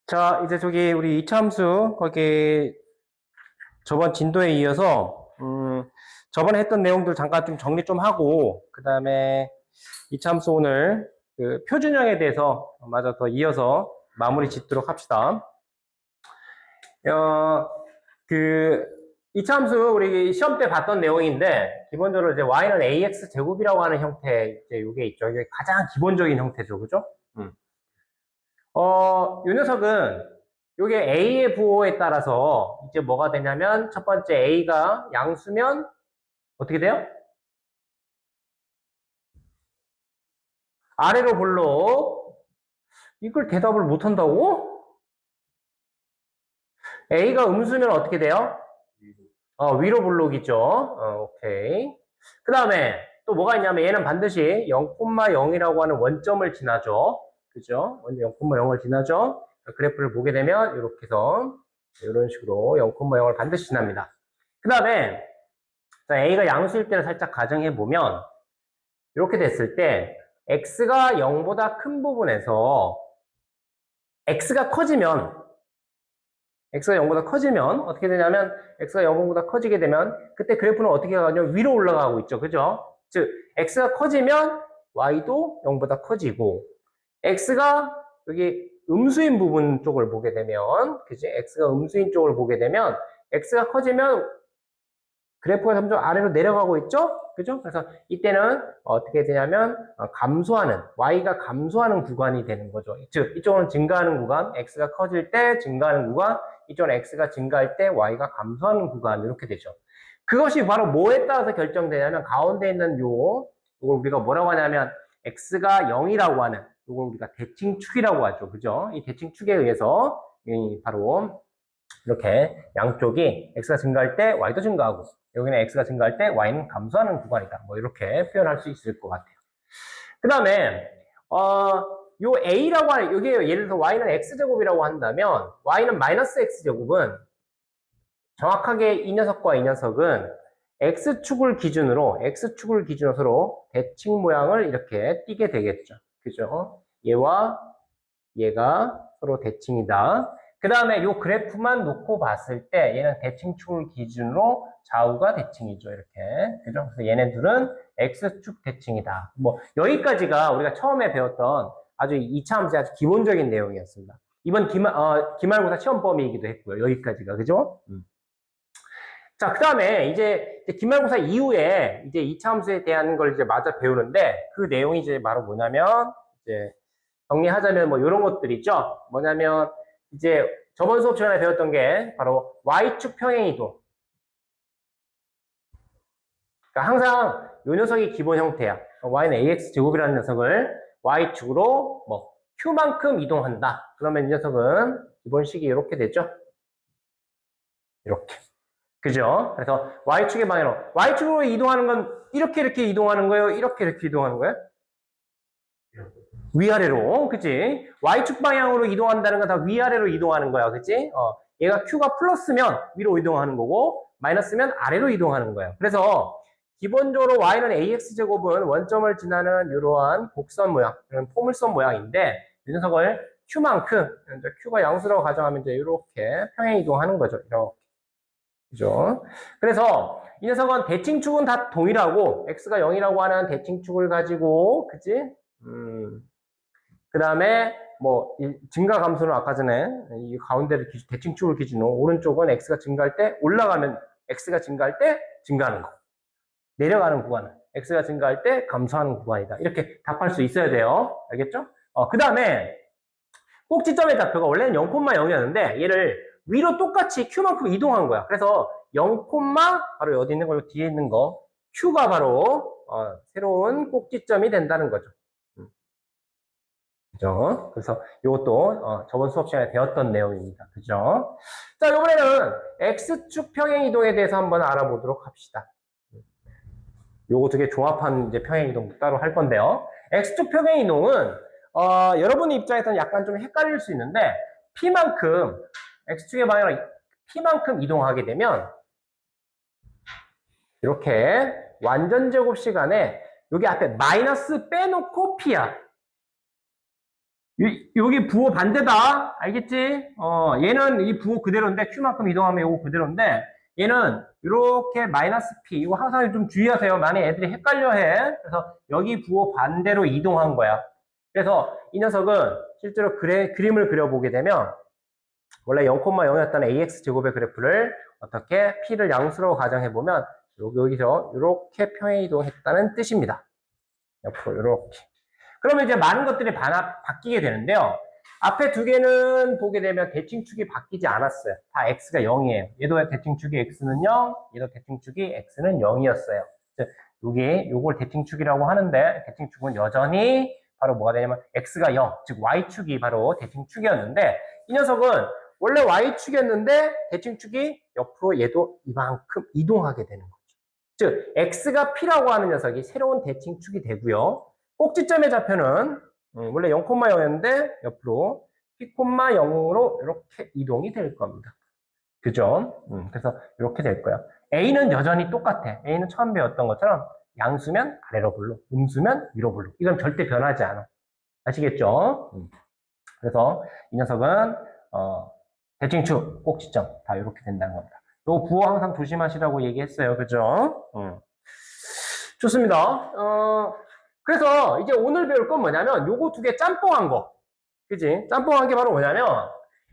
자, 이제 저기 우리 이차 함수 거기 저번 진도에 이어서 저번에 했던 내용들 잠깐 좀 정리 좀 하고 그다음에 이차 함수 오늘 그 표준형에 대해서 마저 더 이어서 마무리 짓도록 합시다. 그 이차 함수 우리 시험 때 봤던 내용인데 기본적으로 이제 y는 ax 제곱이라고 하는 형태 이제 요게 있죠. 이게 가장 기본적인 형태죠, 그죠? 요 녀석은 요게 A의 부호에 따라서 이제 뭐가 되냐면 첫 번째 A가 양수면 어떻게 돼요? 아래로 볼록. 이걸 대답을 못 한다고? A가 음수면 어떻게 돼요? 위로 볼록이죠. 오케이. 그 다음에 또 뭐가 있냐면 얘는 반드시 0,0이라고 하는 원점을 지나죠. 그죠? 0,0을 지나죠. 그래프를 보게 되면 이렇게 해서 이런 식으로 0,0을 반드시 지납니다. 그 다음에 A가 양수일 때를 살짝 가정해 보면 이렇게 됐을 때 x가 0보다 큰 부분에서 x가 커지면 x가 0보다 커지면 어떻게 되냐면 x가 0보다 커지게 되면 그때 그래프는 어떻게 가냐면 위로 올라가고 있죠. 그죠? 즉 x가 커지면 y도 0보다 커지고 x가 여기 음수인 부분 쪽을 보게 되면 그지? x가 음수인 쪽을 보게 되면 x가 커지면 그래프가 점점 아래로 내려가고 있죠? 그죠? 그래서 이때는 어떻게 되냐면 감소하는 y가 감소하는 구간이 되는 거죠. 즉 이쪽은 증가하는 구간, x가 커질 때 증가하는 구간, 이쪽은 x가 증가할 때 y가 감소하는 구간 이렇게 되죠. 그것이 바로 뭐에 따라서 결정되냐면 가운데 있는 이걸 우리가 뭐라고 하냐면 x가 0이라고 하는 이걸 우리가 대칭축이라고 하죠. 그죠? 이 대칭축에 의해서 바로 이렇게 양쪽이 x가 증가할 때 y도 증가하고 여기는 x가 증가할 때 y는 감소하는 구간이다. 뭐 이렇게 표현할 수 있을 것 같아요. 그 다음에 요 a라고 하는 이게 예를 들어서 y는 x제곱이라고 한다면 y는 마이너스 x제곱은 정확하게 이 녀석과 이 녀석은 x축을 기준으로 서로 대칭 모양을 이렇게 띠게 되겠죠. 그죠? 얘와 얘가 서로 대칭이다. 그 다음에 이 그래프만 놓고 봤을 때 얘는 대칭축을 기준으로 좌우가 대칭이죠. 이렇게. 그죠? 그래서 얘네 둘은 x축 대칭이다. 뭐 여기까지가 우리가 처음에 배웠던 아주 2차 함수의 아주 기본적인 내용이었습니다. 이번 기말고사 시험 범위이기도 했고요. 여기까지가. 그죠? 자, 그 다음에 이제 기말고사 이후에 이제 2차 함수에 대한 걸 이제 마저 배우는데 그 내용이 이제 바로 뭐냐면 이제 정리하자면 뭐 이런 것들 있죠. 뭐냐면 이제 저번 수업 시간에 배웠던 게 바로 y축 평행이동. 그러니까 항상 이 녀석이 기본 형태야. y는 ax 제곱이라는 녀석을 y축으로 뭐 q만큼 이동한다. 그러면 이 녀석은 기본식이 이렇게 되죠. 이렇게. 그죠? 그래서 y축의 방향으로 y축으로 이동하는 건 이렇게 이동하는 거예요? 이렇게 이동하는 거예요? 위아래로, 그치? Y축 방향으로 이동한다는 건 다 위아래로 이동하는 거야, 그치? 얘가 Q가 플러스면 위로 이동하는 거고, 마이너스면 아래로 이동하는 거야. 그래서, 기본적으로 Y는 AX제곱은 원점을 지나는 이러한 곡선 모양, 이런 포물선 모양인데, 이 녀석을 Q만큼, 이제 Q가 양수라고 가정하면 이제 이렇게 평행 이동하는 거죠. 이렇게. 그죠? 그래서, 이 녀석은 대칭축은 다 동일하고, X가 0이라고 하는 대칭축을 가지고, 그치? 그 다음에 뭐 증가 감소는 아까 전에 이 가운데를 대칭축을 기준으로 오른쪽은 x가 증가할 때 올라가면 x가 증가할 때 증가하는 거, 내려가는 구간은 x가 증가할 때 감소하는 구간이다. 이렇게 답할 수 있어야 돼요. 알겠죠? 그 다음에 꼭지점의 좌표가 원래는 0,0이었는데 얘를 위로 똑같이 q만큼 이동한 거야. 그래서 0, 바로 어디 있는 거, 뒤에 있는 거 q가 바로 새로운 꼭지점이 된다는 거죠. 그죠? 그래서 이것도 저번 수업 시간에 배웠던 내용입니다. 그죠? 자, 이번에는 X축 평행 이동에 대해서 한번 알아보도록 합시다. 요거 되게 조합한 이제 평행 이동 따로 할 건데요. X축 평행 이동은 여러분 입장에서는 약간 좀 헷갈릴 수 있는데 P만큼 X축의 방향으로 P만큼 이동하게 되면 이렇게 완전 제곱 시간에 여기 앞에 마이너스 빼놓고 P야. 여기 부호 반대다. 알겠지? 얘는 이 부호 그대로인데, Q만큼 이동하면 이거 그대로인데, 얘는 이렇게 마이너스 P. 이거 항상 좀 주의하세요. 많이 애들이 헷갈려 해. 그래서 여기 부호 반대로 이동한 거야. 그래서 이 녀석은 실제로 그림을 그려보게 되면, 원래 0,0였던 AX 제곱의 그래프를 어떻게 P를 양수로 가정해보면, 여기서 이렇게 평행 이동했다는 뜻입니다. 옆으로 이렇게. 그러면 이제 많은 것들이 바뀌게 되는데요. 앞에 두 개는 보게 되면 대칭축이 바뀌지 않았어요. 다 x가 0이에요. 얘도 대칭축이 x는 0, 얘도 대칭축이 x는 0이었어요. 요걸 대칭축이라고 하는데, 대칭축은 여전히 바로 뭐가 되냐면 x가 0, 즉 y축이 바로 대칭축이었는데, 이 녀석은 원래 y축이었는데 대칭축이 옆으로 얘도 이만큼 이동하게 되는 거죠. 즉 x가 p라고 하는 녀석이 새로운 대칭축이 되고요. 꼭지점의 좌표는 원래 0,0였는데 옆으로 p,0으로 이렇게 이동이 될 겁니다. 그죠? 그래서 이렇게 될 거야. A는 여전히 똑같아. A는 처음 배웠던 것처럼 양수면 아래로 불러, 음수면 위로 불러. 이건 절대 변하지 않아. 아시겠죠? 그래서 이 녀석은 대칭축, 꼭지점 다 이렇게 된다는 겁니다. 요 부호 항상 조심하시라고 얘기했어요. 그죠? 좋습니다. 그래서 이제 오늘 배울 건 뭐냐면 요거 두 개 짬뽕한 거. 그지? 짬뽕한 게 바로 뭐냐면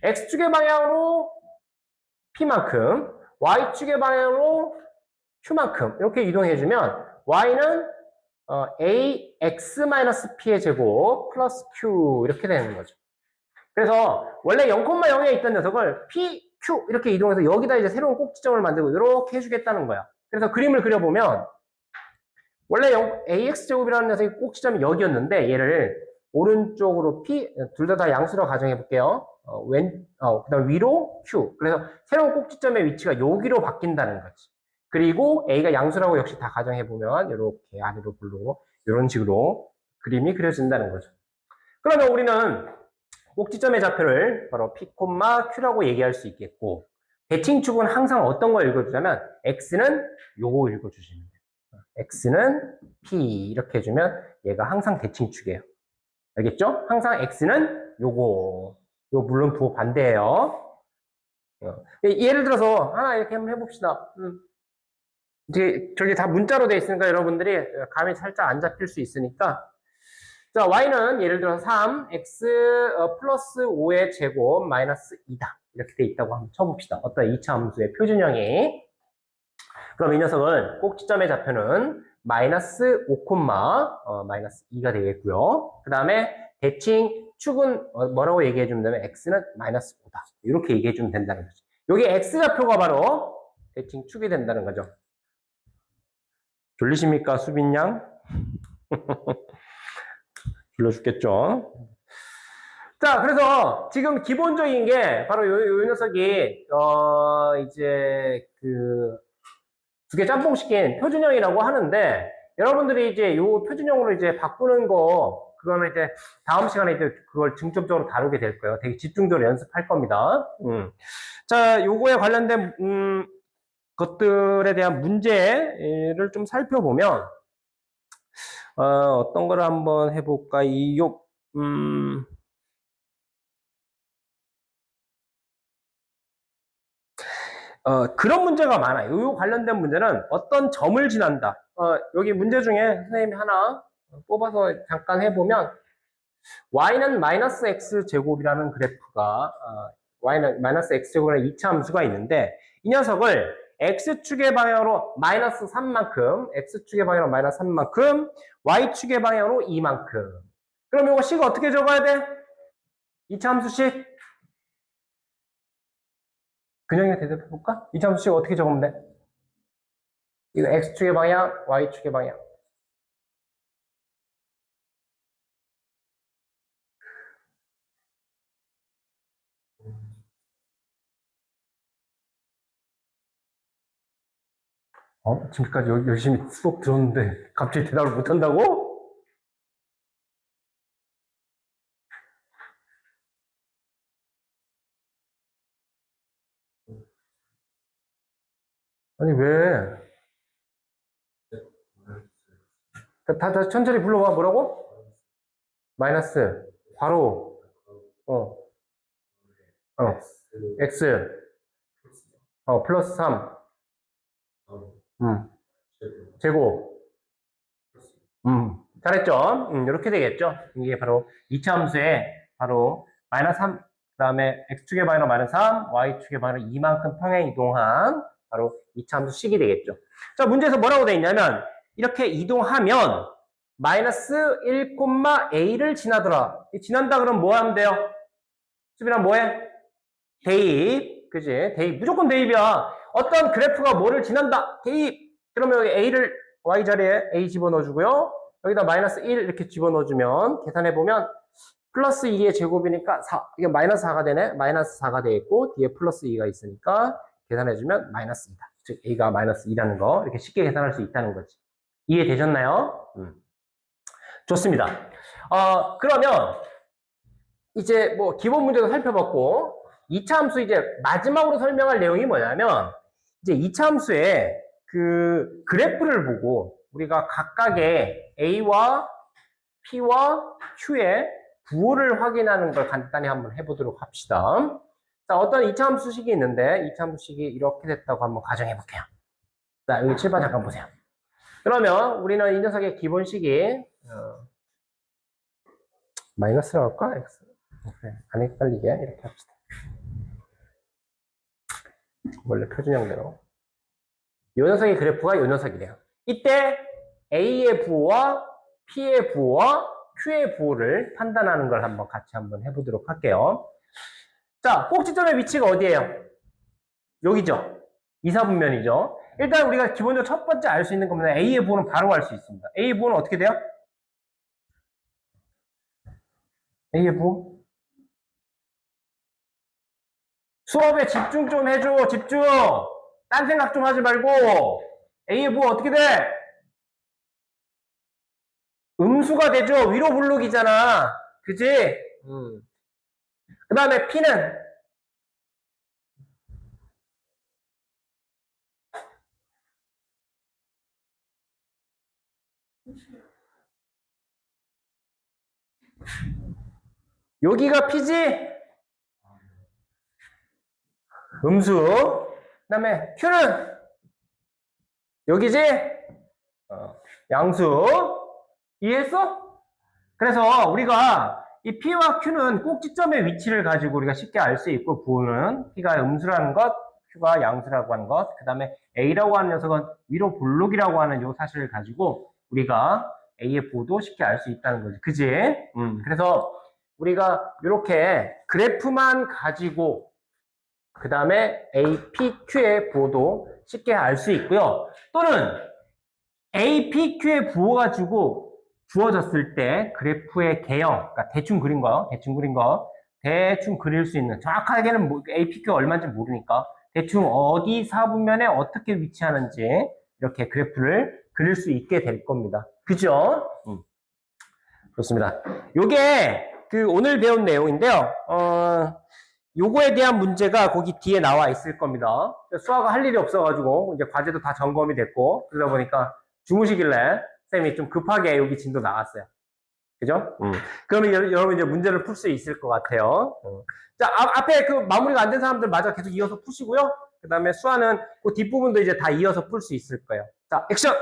X축의 방향으로 P만큼 Y축의 방향으로 Q만큼 이렇게 이동해주면 Y는 AX-P의 제곱 플러스 Q 이렇게 되는 거죠. 그래서 원래 0,0에 있던 녀석을 P, Q 이렇게 이동해서 여기다 이제 새로운 꼭지점을 만들고 이렇게 해주겠다는 거야. 그래서 그림을 그려보면 원래 AX제곱이라는 녀석의 꼭지점이 여기였는데 얘를 오른쪽으로 P, 둘 다 양수로 가정해 볼게요. 그다음 위로 Q. 그래서 새로운 꼭지점의 위치가 여기로 바뀐다는 거지. 그리고 A가 양수라고 역시 다 가정해 보면 이렇게 아래로 불로 이런 식으로 그림이 그려진다는 거죠. 그러면 우리는 꼭지점의 좌표를 바로 P, Q라고 얘기할 수 있겠고 대칭축은 항상 어떤 걸 읽어주냐면 X는 요거 읽어주시면 돼요. X는 P 이렇게 해주면 얘가 항상 대칭축이에요. 알겠죠? 항상 X는 요거. 요 물론 부호 반대예요. 예를 들어서 하나 이렇게 한번 해봅시다. 저기 다 문자로 돼 있으니까 여러분들이 감이 살짝 안 잡힐 수 있으니까 자, y는 예를 들어서 3, x 플러스 5의 제곱 마이너스 2다. 이렇게 돼 있다고 한번 쳐봅시다. 어떤 2차 함수의 표준형이. 그럼 이 녀석은 꼭지점의 좌표는 마이너스 5, 마이너스 2가 되겠고요. 그 다음에 대칭축은 뭐라고 얘기해 주면 되면 x는 마이너스 5다. 이렇게 얘기해 주면 된다는 거죠. 여기 x좌표가 바로 대칭축이 된다는 거죠. 졸리십니까, 수빈 양? 졸려 죽겠죠? 자, 그래서 지금 기본적인 게 바로 요 녀석이 이제 두 개 짬뽕시킨 표준형이라고 하는데 여러분들이 이제 요 표준형으로 이제 바꾸는 거 그거는 이제 다음 시간에 이제 그걸 중점적으로 다루게 될 거예요. 되게 집중적으로 연습할 겁니다. 자, 요거에 관련된 것들에 대한 문제를 좀 살펴보면 어떤 걸 한번 해볼까? 그런 문제가 많아요. 요 관련된 문제는 어떤 점을 지난다. 여기 문제 중에 선생님이 하나 뽑아서 잠깐 해보면 y는 마이너스 x 제곱이라는 그래프가 y는 마이너스 x 제곱이라는 2차 함수가 있는데 이 녀석을 x축의 방향으로 마이너스 3만큼 x축의 방향으로 마이너스 3만큼 y축의 방향으로 2만큼 그럼 이거 식을 어떻게 적어야 돼? 2차 함수식 근영이 대답해볼까? 2차 함수식 어떻게 적으면 돼? 이거 x축의 방향, y축의 방향. 지금까지 열심히 수업 들었는데 갑자기 대답을 못한다고? 아니 왜? 다 천천히 불러봐. 뭐라고? 마이너스 괄호 어, 어, x, 플러스 3, 제곱, 잘했죠? 이렇게 되겠죠? 이게 바로 2차 함수의 바로 마이너스 3, 그 다음에 x축의 마이너스 마이너스 3, y축의 마이너스 2만큼 평행 이동한 바로 2차 함수 식이 되겠죠. 자, 문제에서 뭐라고 되어 있냐면, 이렇게 이동하면 마이너스 1,a를 지나더라. 지난다 그러면 뭐 하면 돼요? 수빈아 뭐해? 대입. 그지? 대입. 무조건 대입이야. 어떤 그래프가 뭐를 지난다. 대입. 그러면 여기 a를 y 자리에 a 집어넣어주고요. 여기다 마이너스 1 이렇게 집어넣어주면 계산해보면 플러스 2의 제곱이니까 4. 이게 마이너스 4가 되네. 마이너스 4가 돼 있고 뒤에 플러스 2가 있으니까 계산해주면 마이너스 2다. 즉 a가 마이너스 2라는 거 이렇게 쉽게 계산할 수 있다는 거지. 이해되셨나요? 좋습니다. 그러면 이제 뭐 기본 문제도 살펴봤고 2차 함수 이제 마지막으로 설명할 내용이 뭐냐면 이제 2차 함수의 그 그래프를 보고 우리가 각각의 A와 P와 Q의 부호를 확인하는 걸 간단히 한번 해보도록 합시다. 자, 어떤 2차 함수식이 있는데 2차 함수식이 이렇게 됐다고 한번 가정해 볼게요. 자, 여기 칠판 잠깐 보세요. 그러면 우리는 이 녀석의 기본식이 마이너스라고 할까? X. 오케이. 안 헷갈리게 이렇게 합시다. 원래 표준형대로. 이 녀석의 그래프가 이 녀석이래요. 이때 A의 부호와 P의 부호와 Q의 부호를 판단하는 걸 한번 같이 한번 해보도록 할게요. 자, 꼭지점의 위치가 어디예요? 여기죠. 이사분면이죠. 일단 우리가 기본적으로 첫 번째 알 수 있는 겁니다. A의 부호는 바로 알 수 있습니다. A의 부호는 어떻게 돼요? A의 부호? 수업에 집중 좀 해줘. 집중. 딴 생각 좀 하지 말고. A의 부호 어떻게 돼? 음수가 되죠. 위로 블록이잖아. 그치? 그 다음에 P는 여기가 P지? 음수. 그 다음에 Q는 여기지? 양수. 이해했어? 그래서 우리가 이 P와 Q는 꼭지점의 위치를 가지고 우리가 쉽게 알 수 있고 부호는 P가 음수라는 것, Q가 양수라고 하는 것, 그 다음에 A라고 하는 녀석은 위로 볼록이라고 하는 이 사실을 가지고 우리가 A의 부호도 쉽게 알 수 있다는 거지. 그지? 그래서 우리가 이렇게 그래프만 가지고 그 다음에 A, P, Q의 부호도 쉽게 알 수 있고요. 또는 A, P, Q의 부호 가지고 주어졌을 때 그래프의 개형, 그러니까 대충 그린 거, 대충 그릴 수 있는, 정확하게는 A, P, Q가 얼마인지 모르니까 대충 어디 사분면에 어떻게 위치하는지 이렇게 그래프를 그릴 수 있게 될 겁니다. 그죠? 좋습니다. 요게 그 오늘 배운 내용인데요. 요거에 대한 문제가 거기 뒤에 나와 있을 겁니다. 수아가 할 일이 없어가지고 이제 과제도 다 점검이 됐고 그러다 보니까 주무시길래 쌤이 좀 급하게 여기 진도 나왔어요. 그죠? 그러면 여러분 이제 문제를 풀 수 있을 것 같아요. 자, 앞에 그 마무리가 안 된 사람들 마저 계속 이어서 푸시고요. 그 다음에 수아는 그 뒷부분도 이제 다 이어서 풀 수 있을 거예요. 자, 액션!